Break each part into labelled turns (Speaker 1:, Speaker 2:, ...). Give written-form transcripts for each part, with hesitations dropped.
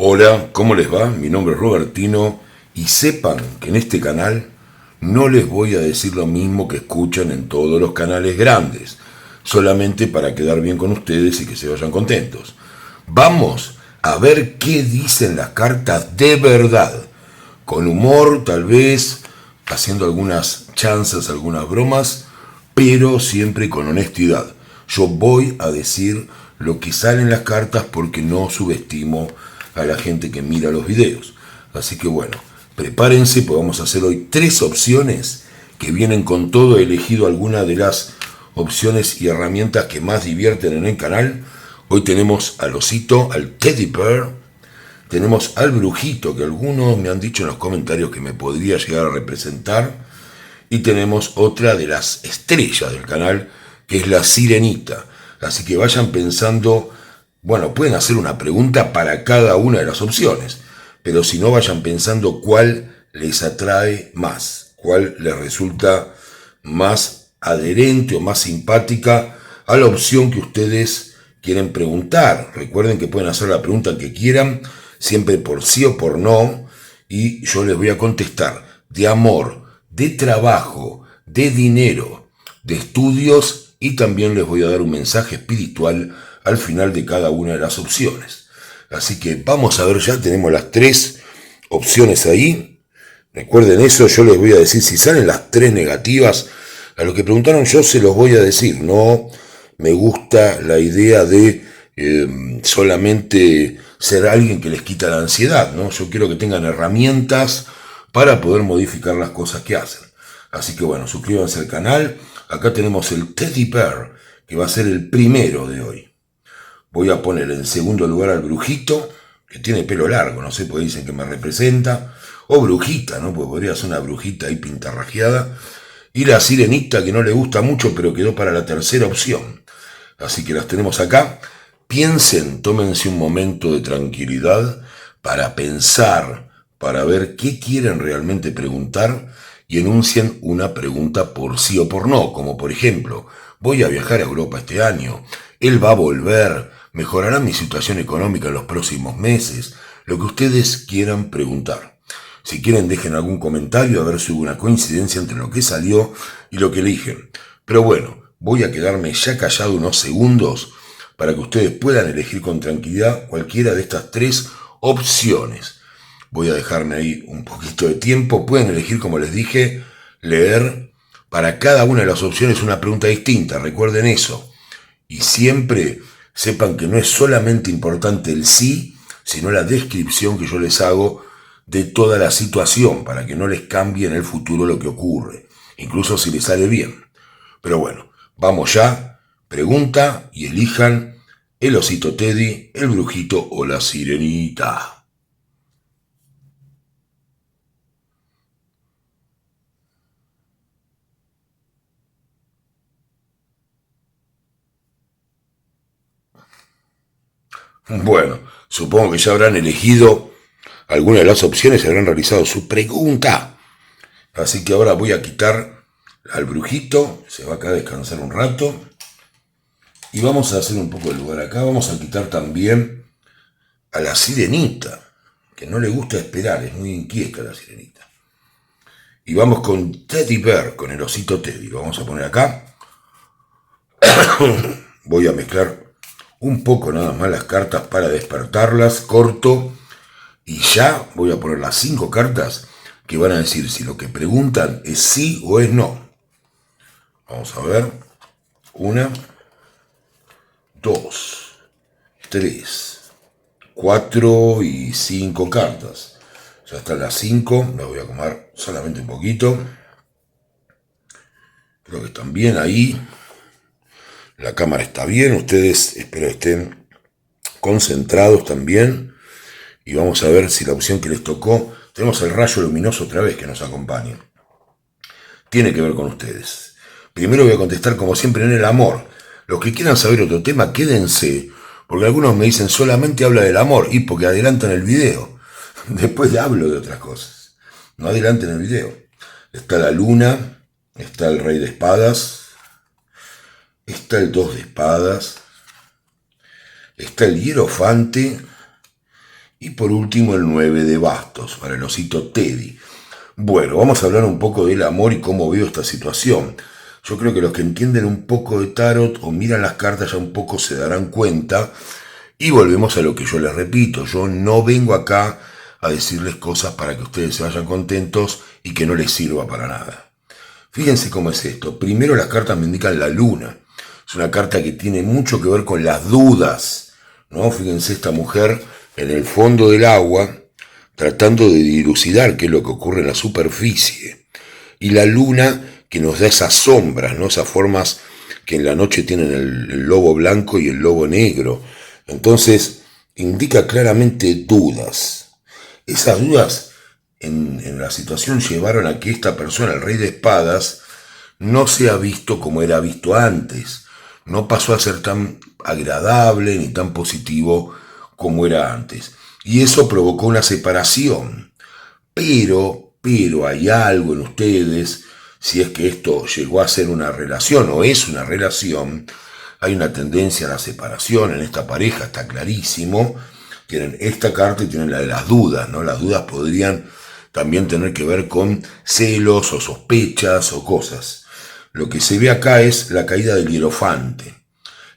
Speaker 1: Hola, ¿cómo les va? Mi nombre es Robertino y sepan que en este canal no les voy a decir lo mismo que escuchan en todos los canales grandes, solamente para quedar bien con ustedes y que se vayan contentos. Vamos a ver qué dicen las cartas de verdad, con humor tal vez, haciendo algunas chanzas, algunas bromas, pero siempre con honestidad. Yo voy a decir lo que sale en las cartas porque no subestimo a la gente que mira los videos. Así que bueno, prepárense, pues vamos a hacer hoy 3 opciones que vienen con todo elegido alguna de las opciones y herramientas que más divierten en el canal. Hoy tenemos al osito, al teddy bear, tenemos al brujito, que algunos me han dicho en los comentarios que me podría llegar a representar, y tenemos otra de las estrellas del canal, que es la sirenita. Así que vayan pensando, bueno, pueden hacer una pregunta para cada una de las opciones, pero si no, vayan pensando cuál les atrae más, cuál les resulta más adherente o más simpática a la opción que ustedes quieren preguntar. Recuerden que pueden hacer la pregunta que quieran, siempre por sí o por no, y yo les voy a contestar de amor, de trabajo, de dinero, de estudios, y también les voy a dar un mensaje espiritual al final de cada una de las opciones. Así que vamos a ver, ya tenemos las 3 opciones ahí. Recuerden eso, yo les voy a decir si salen las 3 negativas. A los que preguntaron yo se los voy a decir. No me gusta la idea de solamente ser alguien que les quita la ansiedad, ¿no? Yo quiero que tengan herramientas para poder modificar las cosas que hacen. Así que bueno, suscríbanse al canal. Acá tenemos el teddy bear, que va a ser el primero de hoy. Voy a poner en segundo lugar al brujito, que tiene pelo largo, no sé, pues dicen que me representa. O brujita, ¿no? Pues podría ser una brujita ahí pintarrajeada. Y la sirenita, que no le gusta mucho, pero quedó para la tercera opción. Así que las tenemos acá. Piensen, tómense un momento de tranquilidad para pensar, para ver qué quieren realmente preguntar y enuncien una pregunta por sí o por no, como por ejemplo, voy a viajar a Europa este año, él va a volver, mejorará mi situación económica en los próximos meses, lo que ustedes quieran preguntar. Si quieren, dejen algún comentario a ver si hubo una coincidencia entre lo que salió y lo que eligen. Pero bueno, voy a quedarme ya callado unos segundos para que ustedes puedan elegir con tranquilidad cualquiera de estas 3 opciones. Voy a dejarme ahí un poquito de tiempo. Pueden elegir, como les dije, leer para cada una de las opciones una pregunta distinta. Recuerden eso. Y siempre sepan que no es solamente importante el sí, sino la descripción que yo les hago de toda la situación, para que no les cambie en el futuro lo que ocurre, incluso si les sale bien. Pero bueno, vamos ya, pregunta y elijan el osito Teddy, el brujito o la sirenita. Bueno, supongo que ya habrán elegido alguna de las opciones y habrán realizado su pregunta. Así que ahora voy a quitar al brujito, se va acá a descansar un rato. Y vamos a hacer un poco de lugar acá. Vamos a quitar también a la sirenita, que no le gusta esperar, es muy inquieta la sirenita. Y vamos con Teddy Bear, con el osito Teddy. Lo vamos a poner acá. Voy a mezclar un poco nada más las cartas para despertarlas. Corto. Y ya voy a poner las 5 cartas que van a decir si lo que preguntan es sí o es no. Vamos a ver. 1, 2, 3, 4 y 5 cartas. Ya están las 5. Las voy a comer solamente un poquito. Creo que están bien ahí. La cámara está bien. Ustedes espero estén concentrados también. Y vamos a ver si la opción que les tocó. Tenemos el rayo luminoso otra vez que nos acompaña. Tiene que ver con ustedes. Primero voy a contestar como siempre en el amor. Los que quieran saber otro tema, quédense. Porque algunos me dicen solamente habla del amor. Y porque adelantan el video. Después hablo de otras cosas. No adelanten el video. Está la luna. Está el rey de espadas. Está el 2 de espadas. Está el hierofante. Y por último el 9 de bastos, para el osito Teddy. Bueno, vamos a hablar un poco del amor y cómo veo esta situación. Yo creo que los que entienden un poco de tarot o miran las cartas ya un poco se darán cuenta. Y volvemos a lo que yo les repito, yo no vengo acá a decirles cosas para que ustedes se vayan contentos y que no les sirva para nada. Fíjense cómo es esto. Primero las cartas me indican la luna. Es una carta que tiene mucho que ver con las dudas, ¿no? Fíjense esta mujer en el fondo del agua tratando de dilucidar qué es lo que ocurre en la superficie. Y la luna que nos da esas sombras, ¿no? Esas formas que en la noche tienen el lobo blanco y el lobo negro. Entonces, indica claramente dudas. Esas dudas en la situación llevaron a que esta persona, el rey de espadas, no sea visto como era visto antes. No pasó a ser tan agradable ni tan positivo como era antes. Y eso provocó una separación. Pero hay algo en ustedes, si es que esto llegó a ser una relación o es una relación, hay una tendencia a la separación en esta pareja, está clarísimo. Tienen esta carta y tienen la de las dudas, ¿no? Las dudas podrían también tener que ver con celos o sospechas o cosas. Lo que se ve acá es la caída del hierofante.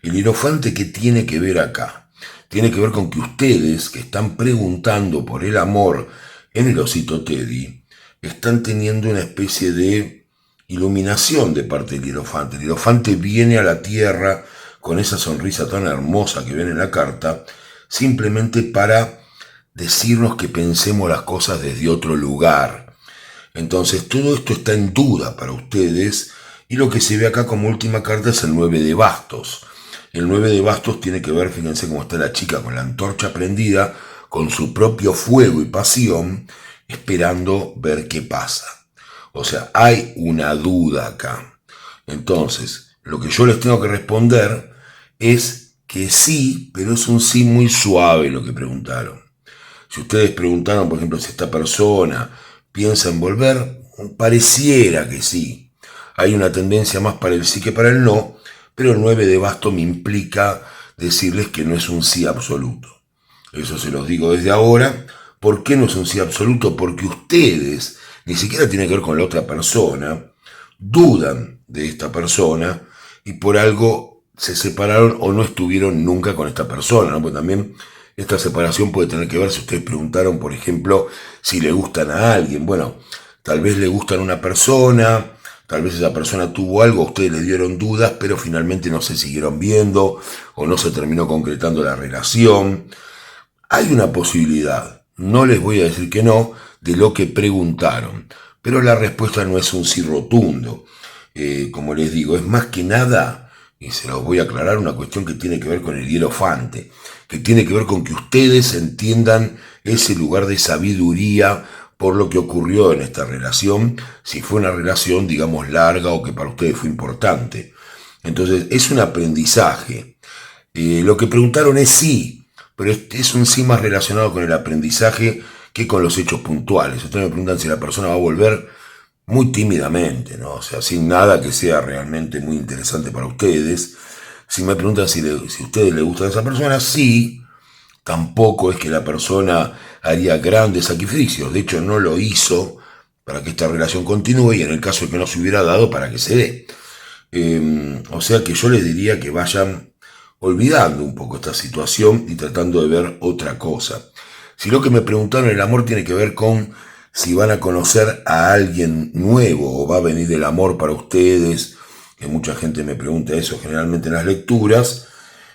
Speaker 1: El hierofante, ¿qué tiene que ver acá? Tiene que ver con que ustedes, que están preguntando por el amor en el osito Teddy, están teniendo una especie de iluminación de parte del hierofante. El hierofante viene a la tierra con esa sonrisa tan hermosa que ven en la carta, simplemente para decirnos que pensemos las cosas desde otro lugar. Entonces todo esto está en duda para ustedes y lo que se ve acá como última carta es el 9 de bastos. El 9 de bastos tiene que ver, fíjense cómo está la chica con la antorcha prendida, con su propio fuego y pasión, esperando ver qué pasa. O sea, hay una duda acá. Entonces, lo que yo les tengo que responder es que sí, pero es un sí muy suave lo que preguntaron. Si ustedes preguntaron, por ejemplo, si esta persona piensa en volver, pareciera que sí. Hay una tendencia más para el sí que para el no, pero el 9 de bastos me implica decirles que no es un sí absoluto. Eso se los digo desde ahora. ¿Por qué no es un sí absoluto? Porque ustedes, ni siquiera tiene que ver con la otra persona, dudan de esta persona y por algo se separaron o no estuvieron nunca con esta persona, ¿no? Porque también esta separación puede tener que ver, si ustedes preguntaron, por ejemplo, si le gustan a alguien. Bueno, tal vez le gustan a una persona, tal vez esa persona tuvo algo, ustedes le dieron dudas, pero finalmente no se siguieron viendo o no se terminó concretando la relación. Hay una posibilidad, no les voy a decir que no, de lo que preguntaron, pero la respuesta no es un sí rotundo. Como les digo, es más que nada, y se los voy a aclarar, una cuestión que tiene que ver con el hierofante, que tiene que ver con que ustedes entiendan ese lugar de sabiduría por lo que ocurrió en esta relación, si fue una relación, digamos, larga o que para ustedes fue importante. Entonces, es un aprendizaje. Lo que preguntaron es sí, pero es un sí más relacionado con el aprendizaje que con los hechos puntuales. Ustedes me preguntan si la persona va a volver muy tímidamente, ¿no? O sea, sin nada que sea realmente muy interesante para ustedes. Si me preguntan si a ustedes les gusta a esa persona, sí, tampoco es que la persona haría grandes sacrificios. De hecho, no lo hizo para que esta relación continúe y en el caso de que no se hubiera dado, para que se dé. O sea que yo les diría que vayan olvidando un poco esta situación y tratando de ver otra cosa. Si lo que me preguntaron, el amor tiene que ver con si van a conocer a alguien nuevo o va a venir el amor para ustedes, que mucha gente me pregunta eso generalmente en las lecturas,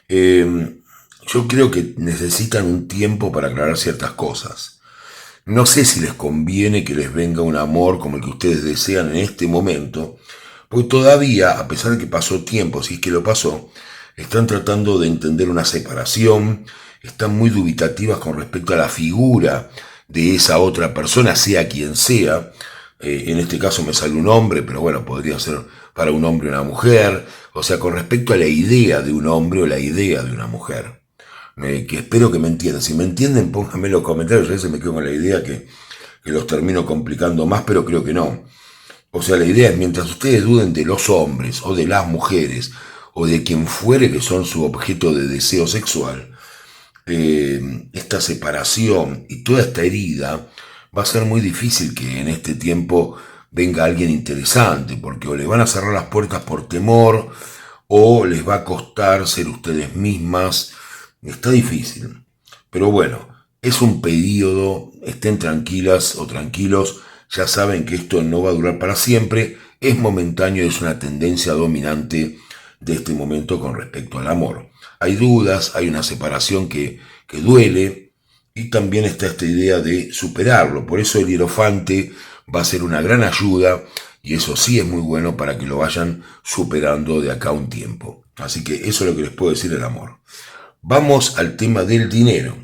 Speaker 1: yo creo que necesitan un tiempo para aclarar ciertas cosas. No sé si les conviene que les venga un amor como el que ustedes desean en este momento, porque todavía, a pesar de que pasó tiempo, si es que lo pasó, están tratando de entender una separación, están muy dubitativas con respecto a la figura de esa otra persona, sea quien sea. En este caso me sale un hombre, pero bueno, podría ser para un hombre o una mujer. O sea, con respecto a la idea de un hombre o la idea de una mujer. Que espero que me entiendan. Si me entienden, pónganme en los comentarios. A veces me quedo con la idea que los termino complicando más, pero creo que no. O sea, la idea es, mientras ustedes duden de los hombres o de las mujeres o de quien fuere que son su objeto de deseo sexual, esta separación y toda esta herida, va a ser muy difícil que en este tiempo venga alguien interesante, porque o le van a cerrar las puertas por temor, o les va a costar ser ustedes mismas. Está difícil. Pero bueno, es un periodo, estén tranquilas o tranquilos, ya saben que esto no va a durar para siempre, es momentáneo, es una tendencia dominante de este momento con respecto al amor. Hay dudas, hay una separación que duele, y también está esta idea de superarlo. Por eso el hierofante va a ser una gran ayuda, y eso sí es muy bueno para que lo vayan superando de acá a un tiempo. Así que eso es lo que les puedo decir del amor. Vamos al tema del dinero.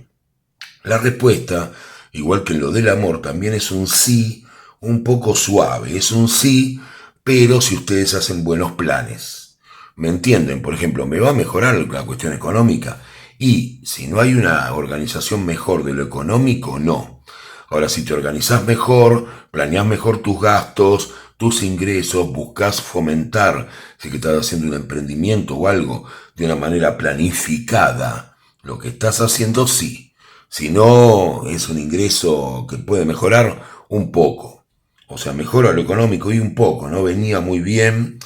Speaker 1: La respuesta, igual que en lo del amor, también es un sí un poco suave. Es un sí, pero si ustedes hacen buenos planes. ¿Me entienden? Por ejemplo, ¿me va a mejorar la cuestión económica? Y si no hay una organización mejor de lo económico, no. Ahora, si te organizás mejor, planeás mejor tus gastos, tus ingresos, buscas fomentar, si que estás haciendo un emprendimiento o algo, de una manera planificada, lo que estás haciendo sí. Si no, es un ingreso que puede mejorar un poco. O sea, mejora lo económico y un poco, ¿no? Venía muy bien,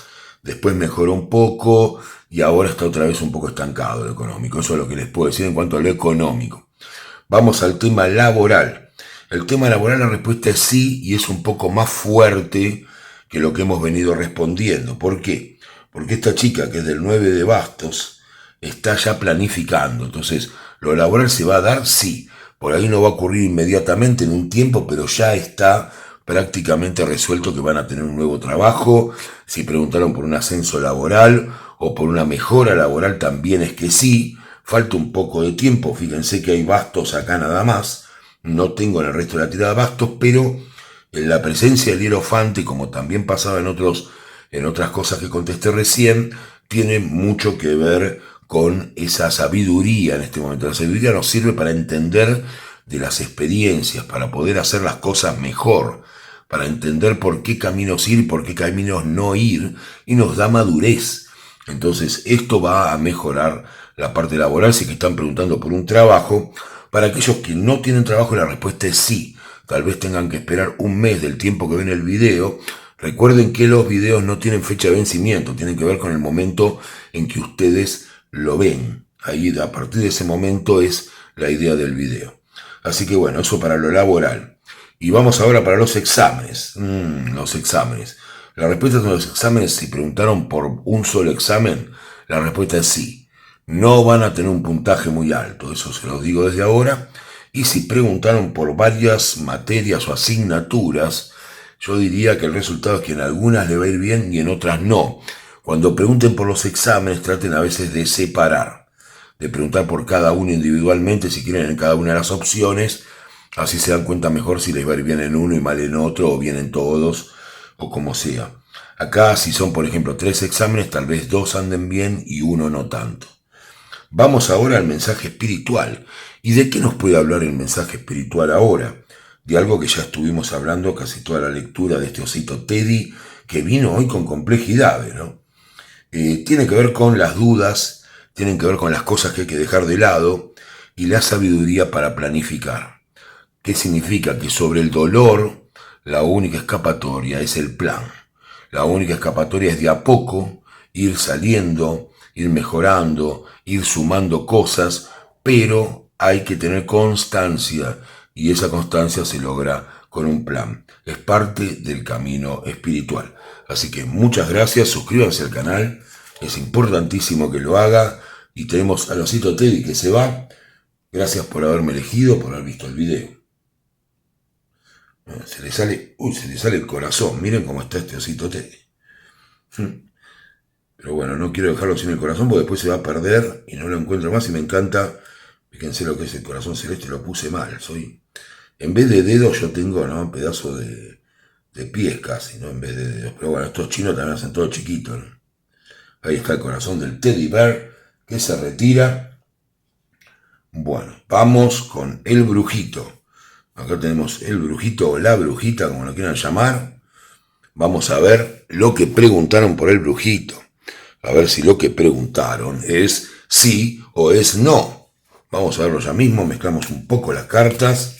Speaker 1: después mejoró un poco y ahora está otra vez un poco estancado lo económico. Eso es lo que les puedo decir en cuanto a lo económico. Vamos al tema laboral. El tema laboral, la respuesta es sí, y es un poco más fuerte que lo que hemos venido respondiendo. ¿Por qué? Porque esta chica, que es del 9 de bastos, está ya planificando. Entonces, lo laboral se va a dar, sí. Por ahí no va a ocurrir inmediatamente en un tiempo, pero ya está prácticamente resuelto que van a tener un nuevo trabajo. Si preguntaron por un ascenso laboral o por una mejora laboral, también es que sí. Falta un poco de tiempo. Fíjense que hay bastos acá nada más. No tengo en el resto de la tirada bastos, pero en la presencia del hierofante, como también pasaba en otras cosas que contesté recién, tiene mucho que ver con esa sabiduría en este momento. La sabiduría nos sirve para entender de las experiencias, para poder hacer las cosas mejor, para entender por qué caminos ir, por qué caminos no ir, y nos da madurez. Entonces, esto va a mejorar la parte laboral. Si que están preguntando por un trabajo, para aquellos que no tienen trabajo, la respuesta es sí. Tal vez tengan que esperar un mes del tiempo que ven el video. Recuerden que los videos no tienen fecha de vencimiento, tienen que ver con el momento en que ustedes lo ven. Ahí, a partir de ese momento, es la idea del video. Así que bueno, eso para lo laboral. Y vamos ahora para los exámenes. Los exámenes. La respuesta de los exámenes, si preguntaron por un solo examen, la respuesta es sí. No van a tener un puntaje muy alto, eso se los digo desde ahora. Y si preguntaron por varias materias o asignaturas, yo diría que el resultado es que en algunas le va a ir bien y en otras no. Cuando pregunten por los exámenes, traten a veces de separar, de preguntar por cada uno individualmente, si quieren en cada una de las opciones. Así se dan cuenta mejor si les va a ir bien en uno y mal en otro, o bien en todos, o como sea. Acá, si son, por ejemplo, 3 exámenes, tal vez 2 anden bien y uno no tanto. Vamos ahora al mensaje espiritual. ¿Y de qué nos puede hablar el mensaje espiritual ahora? De algo que ya estuvimos hablando casi toda la lectura de este osito Teddy, que vino hoy con complejidades, ¿no? Tiene que ver con las dudas, tienen que ver con las cosas que hay que dejar de lado y la sabiduría para planificar. ¿Qué significa? Que sobre el dolor, la única escapatoria es el plan. La única escapatoria es de a poco ir saliendo, ir mejorando, ir sumando cosas, pero hay que tener constancia, y esa constancia se logra con un plan. Es parte del camino espiritual. Así que muchas gracias, suscríbanse al canal, es importantísimo que lo haga, y tenemos al osito Teddy que se va. Gracias por haberme elegido, por haber visto el video. Se le sale el corazón. Miren cómo está este osito Teddy. Pero bueno, no quiero dejarlo sin el corazón porque después se va a perder y no lo encuentro más, y me encanta. Fíjense lo que es el corazón celeste, lo puse mal. En vez de dedos yo tengo, ¿no?, un pedazo de pies casi, ¿no?, en vez de dedos. Pero bueno, estos chinos también hacen todo chiquito, ¿no? Ahí está el corazón del Teddy Bear que se retira. Bueno, vamos con el brujito. Acá tenemos el brujito o la brujita, como lo quieran llamar. Vamos a ver lo que preguntaron por el brujito. A ver si lo que preguntaron es sí o es no. Vamos a verlo ya mismo, mezclamos un poco las cartas.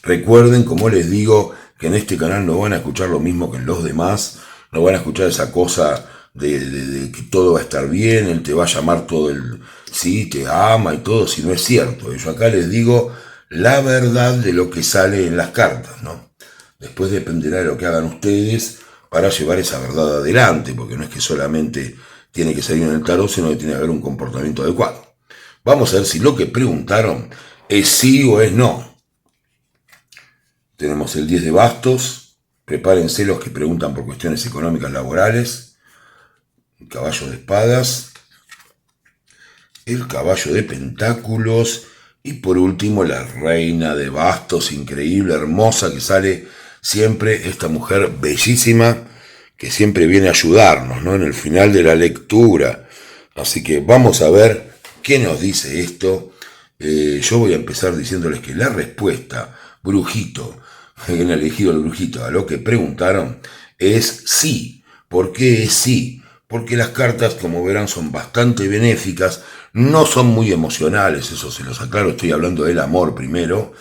Speaker 1: Recuerden, como les digo, que en este canal no van a escuchar lo mismo que en los demás, no van a escuchar esa cosa de que todo va a estar bien, él te va a llamar todo el sí, te ama y todo, si no es cierto. Yo acá les digo la verdad de lo que sale en las cartas, ¿no? Después dependerá de lo que hagan ustedes para llevar esa verdad adelante, porque no es que solamente tiene que salir en el tarot, sino que tiene que haber un comportamiento adecuado. Vamos a ver si lo que preguntaron es sí o es no. Tenemos el 10 de bastos. Prepárense los que preguntan por cuestiones económicas laborales. El caballo de espadas. El caballo de pentáculos. Y por último la reina de bastos, increíble, hermosa, que sale siempre esta mujer bellísima, que siempre viene a ayudarnos, ¿no? En el final de la lectura. Así que vamos a ver qué nos dice esto. Yo voy a empezar diciéndoles que la respuesta, brujito, que han elegido el brujito a lo que preguntaron, es sí. ¿Por qué es sí? Porque las cartas, como verán, son bastante benéficas, no son muy emocionales, eso se los aclaro, estoy hablando del amor primero,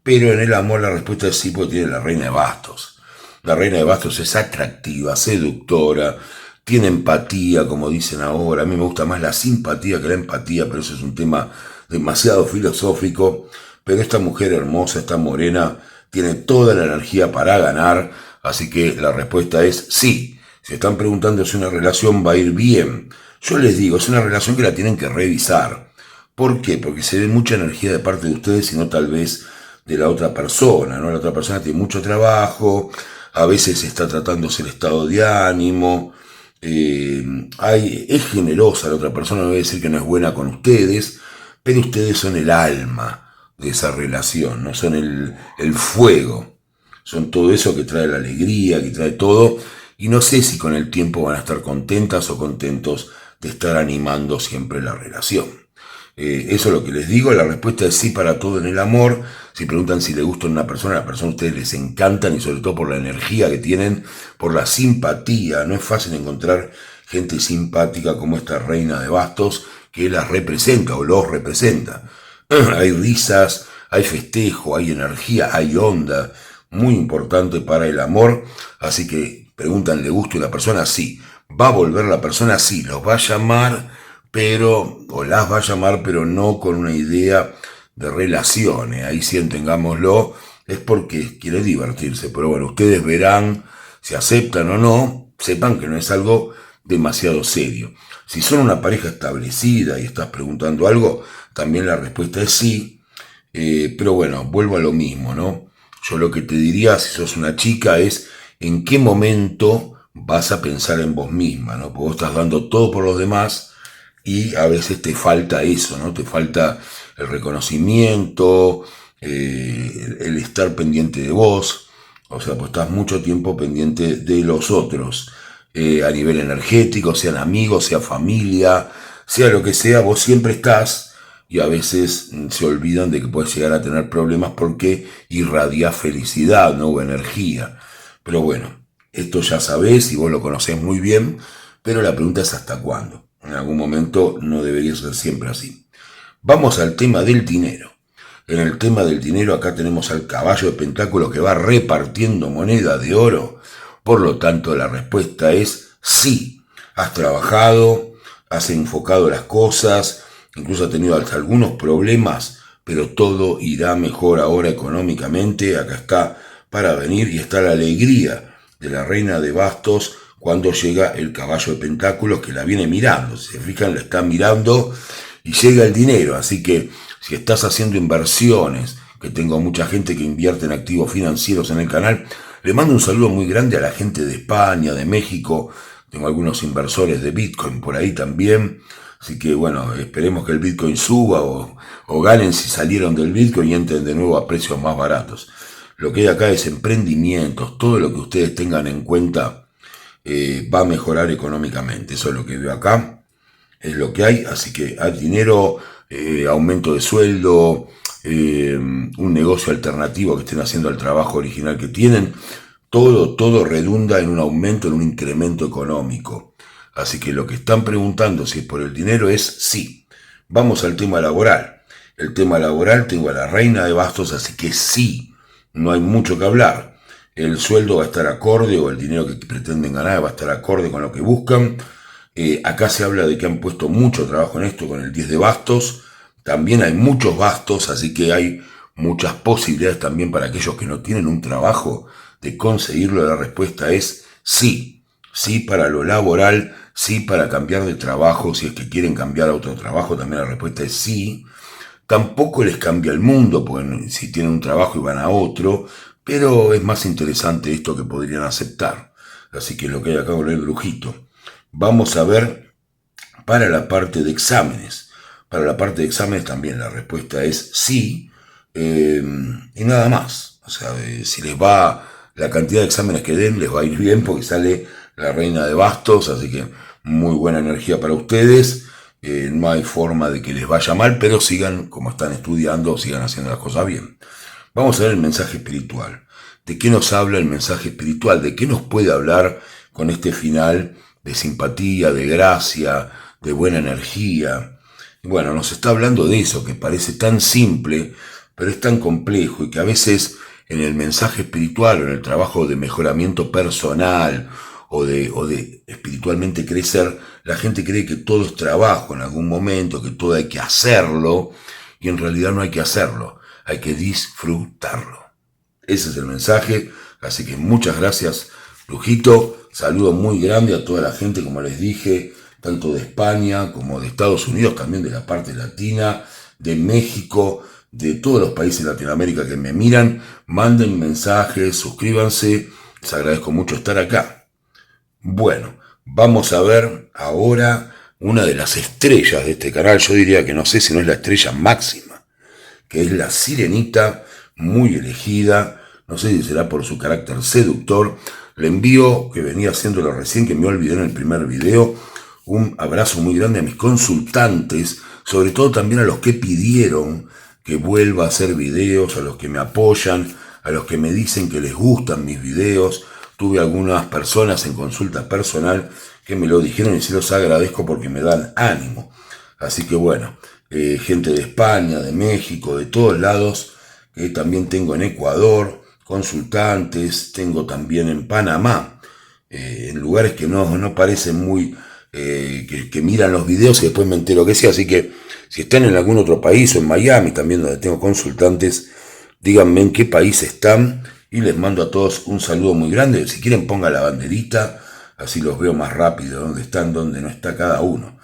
Speaker 1: pero en el amor la respuesta es sí, porque tiene la reina de bastos. La reina de bastos es atractiva, seductora, tiene empatía, como dicen ahora. A mí me gusta más la simpatía que la empatía, pero eso es un tema demasiado filosófico. Pero esta mujer hermosa, esta morena, tiene toda la energía para ganar, así que la respuesta es sí. Si están preguntando si una relación va a ir bien, yo les digo, es una relación que la tienen que revisar. ¿Por qué? Porque se ve mucha energía de parte de ustedes y no tal vez de la otra persona, ¿no? La otra persona tiene mucho trabajo, a veces está tratándose el estado de ánimo, es generosa la otra persona, no voy a decir que no es buena con ustedes, pero ustedes son el alma de esa relación, no son el fuego, son todo eso que trae la alegría, que trae todo, y no sé si con el tiempo van a estar contentas o contentos de estar animando siempre la relación. Eso es lo que les digo, la respuesta es sí para todo en el amor. Si preguntan si les gusta una persona, a la persona a ustedes les encantan, y sobre todo por la energía que tienen, por la simpatía. No es fácil encontrar gente simpática como esta reina de bastos que las representa o los representa. Hay risas, hay festejo, hay energía, hay onda, muy importante para el amor. Así que preguntan, ¿le gusta una persona? Sí. ¿Va a volver la persona? Sí. ¿Los va a llamar? O las va a llamar, pero no con una idea de relaciones. Ahí sí, entengámoslo, es porque quiere divertirse. Pero bueno, ustedes verán si aceptan o no. Sepan que no es algo demasiado serio. Si son una pareja establecida y estás preguntando algo, también la respuesta es sí. Pero bueno, vuelvo a lo mismo, ¿no? Yo lo que te diría, si sos una chica, es en qué momento vas a pensar en vos misma, ¿no? Porque vos estás dando todo por los demás y a veces te falta eso, ¿no? Te falta el reconocimiento, el estar pendiente de vos. O sea, pues estás mucho tiempo pendiente de los otros, a nivel energético, sean amigos, sea familia, sea lo que sea, vos siempre estás, y a veces se olvidan de que puedes llegar a tener problemas porque irradias felicidad, ¿no? O energía. Pero bueno, esto ya sabés y vos lo conocés muy bien, pero la pregunta es ¿hasta cuándo? En algún momento no debería ser siempre así. Vamos al tema del dinero. En el tema del dinero acá tenemos al caballo de pentáculos que va repartiendo moneda de oro. Por lo tanto, la respuesta es sí. Has trabajado, has enfocado las cosas, incluso has tenido algunos problemas, pero todo irá mejor ahora económicamente. Acá está para venir y está la alegría de la reina de bastos cuando llega el caballo de pentáculos, que la viene mirando. Si se fijan, la está mirando y llega el dinero. Así que si estás haciendo inversiones, que tengo mucha gente que invierte en activos financieros en el canal, le mando un saludo muy grande a la gente de España, de México. Tengo algunos inversores de Bitcoin por ahí también. Así que bueno, esperemos que el Bitcoin suba o ganen si salieron del Bitcoin y entren de nuevo a precios más baratos. Lo que hay acá es emprendimientos, todo lo que ustedes tengan en cuenta va a mejorar económicamente. Eso es lo que veo acá, es lo que hay. Así que hay dinero, aumento de sueldo, un negocio alternativo que estén haciendo al trabajo original que tienen. Todo redunda en un aumento, en un incremento económico. Así que lo que están preguntando si es por el dinero es sí. Vamos al tema laboral. El tema laboral, tengo a la reina de bastos, así que sí, no hay mucho que hablar. El sueldo va a estar acorde, o el dinero que pretenden ganar va a estar acorde con lo que buscan. Acá se habla de que han puesto mucho trabajo en esto con el 10 de bastos. También hay muchos bastos, así que hay muchas posibilidades también para aquellos que no tienen un trabajo de conseguirlo. La respuesta es sí. Sí para lo laboral, sí para cambiar de trabajo. Si es que quieren cambiar a otro trabajo, también la respuesta es sí. Tampoco les cambia el mundo, porque si tienen un trabajo y van a otro, pero es más interesante esto que podrían aceptar. Así que lo que hay acá con el brujito. Vamos a ver para la parte de exámenes. Para la parte de exámenes también la respuesta es sí, y nada más. O sea, si les va la cantidad de exámenes que den, les va a ir bien porque sale la reina de bastos, así que muy buena energía para ustedes. No hay forma de que les vaya mal, pero sigan como están estudiando, sigan haciendo las cosas bien. Vamos a ver el mensaje espiritual. ¿De qué nos habla el mensaje espiritual? ¿De qué nos puede hablar con este final de simpatía, de gracia, de buena energía? Bueno, nos está hablando de eso, que parece tan simple, pero es tan complejo y que a veces en el mensaje espiritual o en el trabajo de mejoramiento personal o de espiritualmente crecer, la gente cree que todo es trabajo en algún momento, que todo hay que hacerlo, y en realidad no hay que hacerlo, hay que disfrutarlo. Ese es el mensaje, así que muchas gracias, Brujito. Saludo muy grande a toda la gente, como les dije, tanto de España como de Estados Unidos, también de la parte latina, de México, de todos los países de Latinoamérica que me miran. Manden mensajes, suscríbanse, les agradezco mucho estar acá. Bueno, vamos a ver ahora una de las estrellas de este canal. Yo diría que no sé si no es la estrella máxima, que es la Sirenita, muy elegida. No sé si será por su carácter seductor. Le envío, que venía haciéndolo recién, que me olvidé en el primer video, un abrazo muy grande a mis consultantes, sobre todo también a los que pidieron que vuelva a hacer videos, a los que me apoyan, a los que me dicen que les gustan mis videos. Tuve algunas personas en consulta personal que me lo dijeron y se los agradezco porque me dan ánimo. Así que bueno, gente de España, de México, de todos lados, que también tengo en Ecuador, consultantes, tengo también en Panamá, en lugares que no parecen muy, que miran los videos y después me entero que sí. Así que si están en algún otro país o en Miami también donde tengo consultantes, díganme en qué país están y les mando a todos un saludo muy grande. Si quieren ponga la banderita, así los veo más rápido, dónde están, dónde no está cada uno.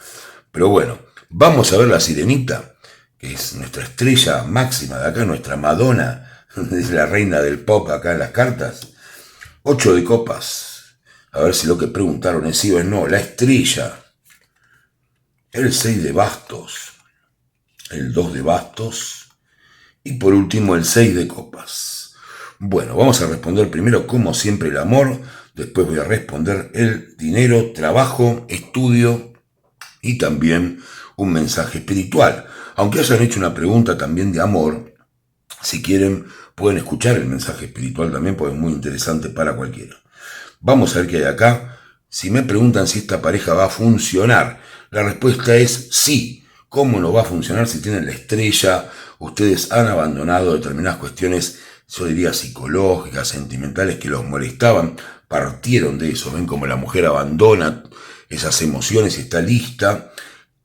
Speaker 1: Pero bueno, vamos a ver la Sirenita, que es nuestra estrella máxima de acá, nuestra Madonna, es la reina del pop acá en las cartas. 8 de copas. A ver si lo que preguntaron es sí o es no. La estrella. El 6 de bastos. El 2 de bastos. Y por último el 6 de copas. Bueno, vamos a responder primero, como siempre, el amor. Después voy a responder el dinero, trabajo, estudio y también un mensaje espiritual. Aunque hayan hecho una pregunta también de amor, si quieren pueden escuchar el mensaje espiritual también, porque es muy interesante para cualquiera. Vamos a ver qué hay acá. Si me preguntan si esta pareja va a funcionar, la respuesta es sí. ¿Cómo no va a funcionar si tienen la estrella? Ustedes han abandonado determinadas cuestiones, yo diría psicológicas, sentimentales, que los molestaban, partieron de eso. Ven como la mujer abandona esas emociones y está lista.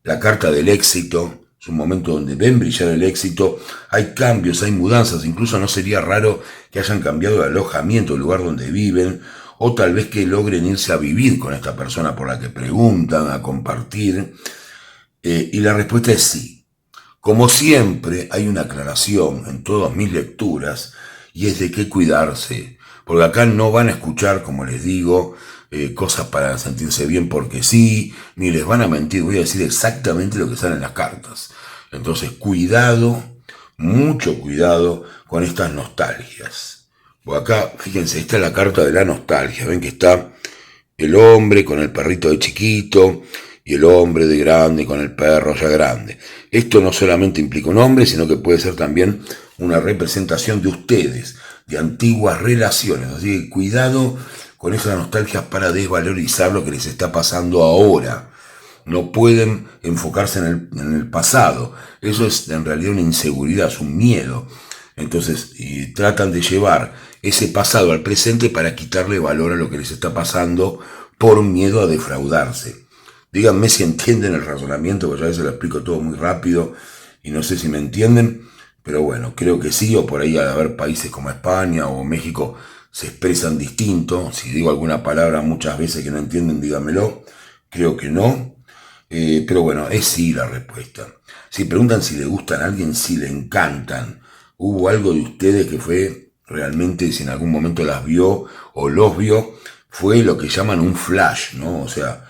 Speaker 1: La carta del éxito es un momento donde ven brillar el éxito. Hay cambios, hay mudanzas, incluso no sería raro que hayan cambiado de alojamiento, el lugar donde viven, o tal vez que logren irse a vivir con esta persona por la que preguntan, a compartir. Y la respuesta es sí. Como siempre, hay una aclaración en todas mis lecturas, y es de qué cuidarse, porque acá no van a escuchar, como les digo, cosas para sentirse bien porque sí, ni les van a mentir. Voy a decir exactamente lo que sale en las cartas. Entonces, cuidado, mucho cuidado con estas nostalgias. Porque acá, fíjense, esta es la carta de la nostalgia. Ven que está el hombre con el perrito de chiquito y el hombre de grande con el perro ya grande. Esto no solamente implica un hombre, sino que puede ser también una representación de ustedes, de antiguas relaciones. Así que cuidado con esas nostalgias para desvalorizar lo que les está pasando ahora. no pueden enfocarse en el pasado. Eso es en realidad una inseguridad, es un miedo. Entonces tratan de llevar ese pasado al presente para quitarle valor a lo que les está pasando por miedo a defraudarse. Díganme si entienden el razonamiento, porque a veces lo explico todo muy rápido y no sé si me entienden, pero bueno, creo que sí, o por ahí al haber países como España o México se expresan distinto. Si digo alguna palabra muchas veces que no entienden, díganmelo. Creo que no. Pero bueno, es sí la respuesta. Si preguntan si le gustan a alguien, si le encantan. Hubo algo de ustedes que fue realmente, si en algún momento las vio o los vio, fue lo que llaman un flash, ¿no? O sea,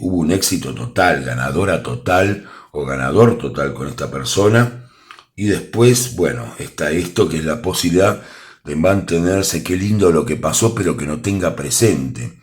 Speaker 1: hubo un éxito total, ganadora total o ganador total con esta persona. Y después, bueno, está esto que es la posibilidad de mantenerse, qué lindo lo que pasó, pero que no tenga presente.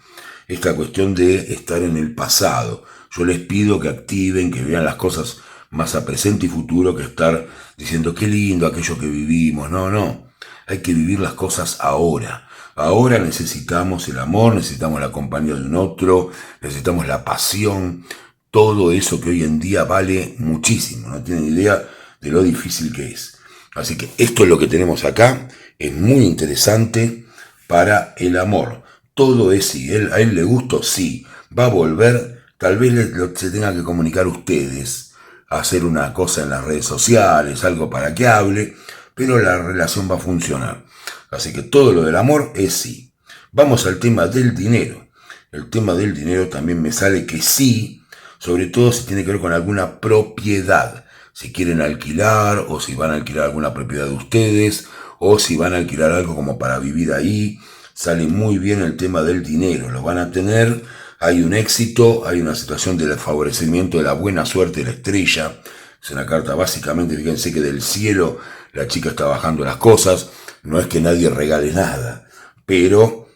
Speaker 1: Esta cuestión de estar en el pasado. Yo les pido que activen, que vean las cosas más a presente y futuro que estar diciendo qué lindo aquello que vivimos. No, no. Hay que vivir las cosas ahora. Ahora necesitamos el amor, necesitamos la compañía de un otro, necesitamos la pasión, todo eso que hoy en día vale muchísimo. No tienen idea de lo difícil que es. Así que esto es lo que tenemos acá. Es muy interesante para el amor. Todo es sí. A él le gustó, sí. Va a volver. Tal vez se tenga que comunicar ustedes, hacer una cosa en las redes sociales, algo para que hable, pero la relación va a funcionar. Así que todo lo del amor es sí. Vamos al tema del dinero. El tema del dinero también me sale que sí, sobre todo si tiene que ver con alguna propiedad. Si quieren alquilar, o si van a alquilar alguna propiedad de ustedes, o si van a alquilar algo como para vivir ahí, sale muy bien el tema del dinero. Lo van a tener, hay un éxito, hay una situación del favorecimiento de la buena suerte de la estrella. Es una carta básicamente, fíjense que del cielo la chica está bajando las cosas. No es que nadie regale nada, pero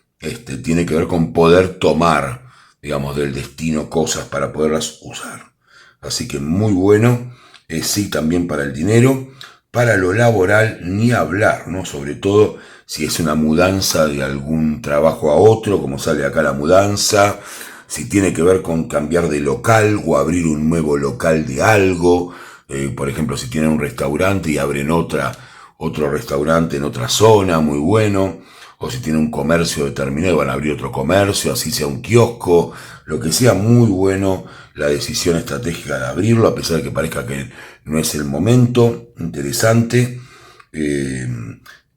Speaker 1: tiene que ver con poder tomar, digamos, del destino cosas para poderlas usar. Así que muy bueno, sí también para el dinero. Para lo laboral, ni hablar, ¿no? Sobre todo si es una mudanza de algún trabajo a otro, como sale acá la mudanza, si tiene que ver con cambiar de local o abrir un nuevo local de algo, por ejemplo, si tienen un restaurante y abren otro restaurante en otra zona, muy bueno, o si tienen un comercio determinado, van a abrir otro comercio, así sea un kiosco, lo que sea, muy bueno la decisión estratégica de abrirlo, a pesar de que parezca que no es el momento. Interesante.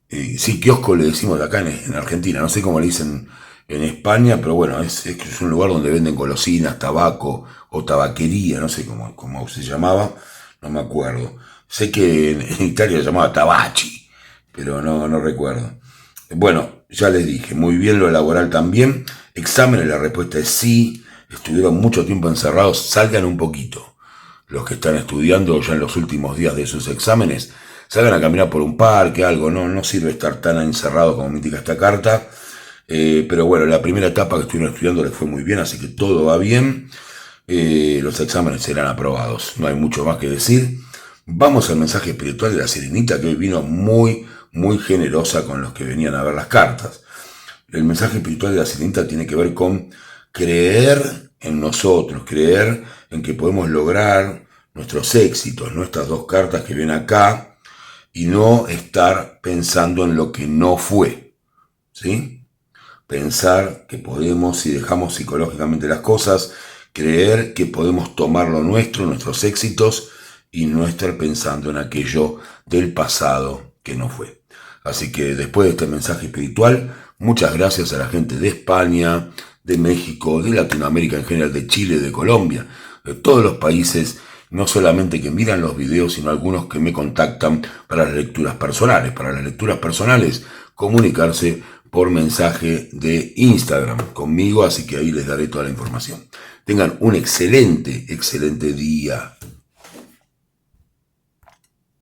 Speaker 1: Sí, kiosco le decimos acá en Argentina, no sé cómo le dicen en España, pero bueno, es un lugar donde venden golosinas, tabaco o tabaquería, no sé cómo se llamaba, no me acuerdo. Sé que en Italia se llamaba tabachi, pero no recuerdo. Bueno, ya les dije, muy bien lo laboral también. Exámenes, la respuesta es sí. Estuvieron mucho tiempo encerrados, salgan un poquito. Los que están estudiando ya en los últimos días de sus exámenes, salgan a caminar por un parque, algo. No sirve estar tan encerrado como me indica esta carta. Pero bueno, la primera etapa que estuvieron estudiando les fue muy bien, así que todo va bien. Los exámenes serán aprobados, no hay mucho más que decir. Vamos al mensaje espiritual de la Sirenita, que hoy vino muy generosa con los que venían a ver las cartas. El mensaje espiritual de la Sirenita tiene que ver con creer en nosotros, creer en que podemos lograr nuestros éxitos, ¿no? Estas dos cartas que vienen acá, y no estar pensando en lo que no fue, ¿sí? Pensar que podemos, si dejamos psicológicamente las cosas, creer que podemos tomar lo nuestro, nuestros éxitos, y no estar pensando en aquello del pasado que no fue. Así que después de este mensaje espiritual, muchas gracias a la gente de España, de México, de Latinoamérica en general, de Chile, de Colombia, de todos los países, no solamente que miran los videos, sino algunos que me contactan para las lecturas personales. Para las lecturas personales, comunicarse por mensaje de Instagram conmigo, así que ahí les daré toda la información. Tengan un excelente día.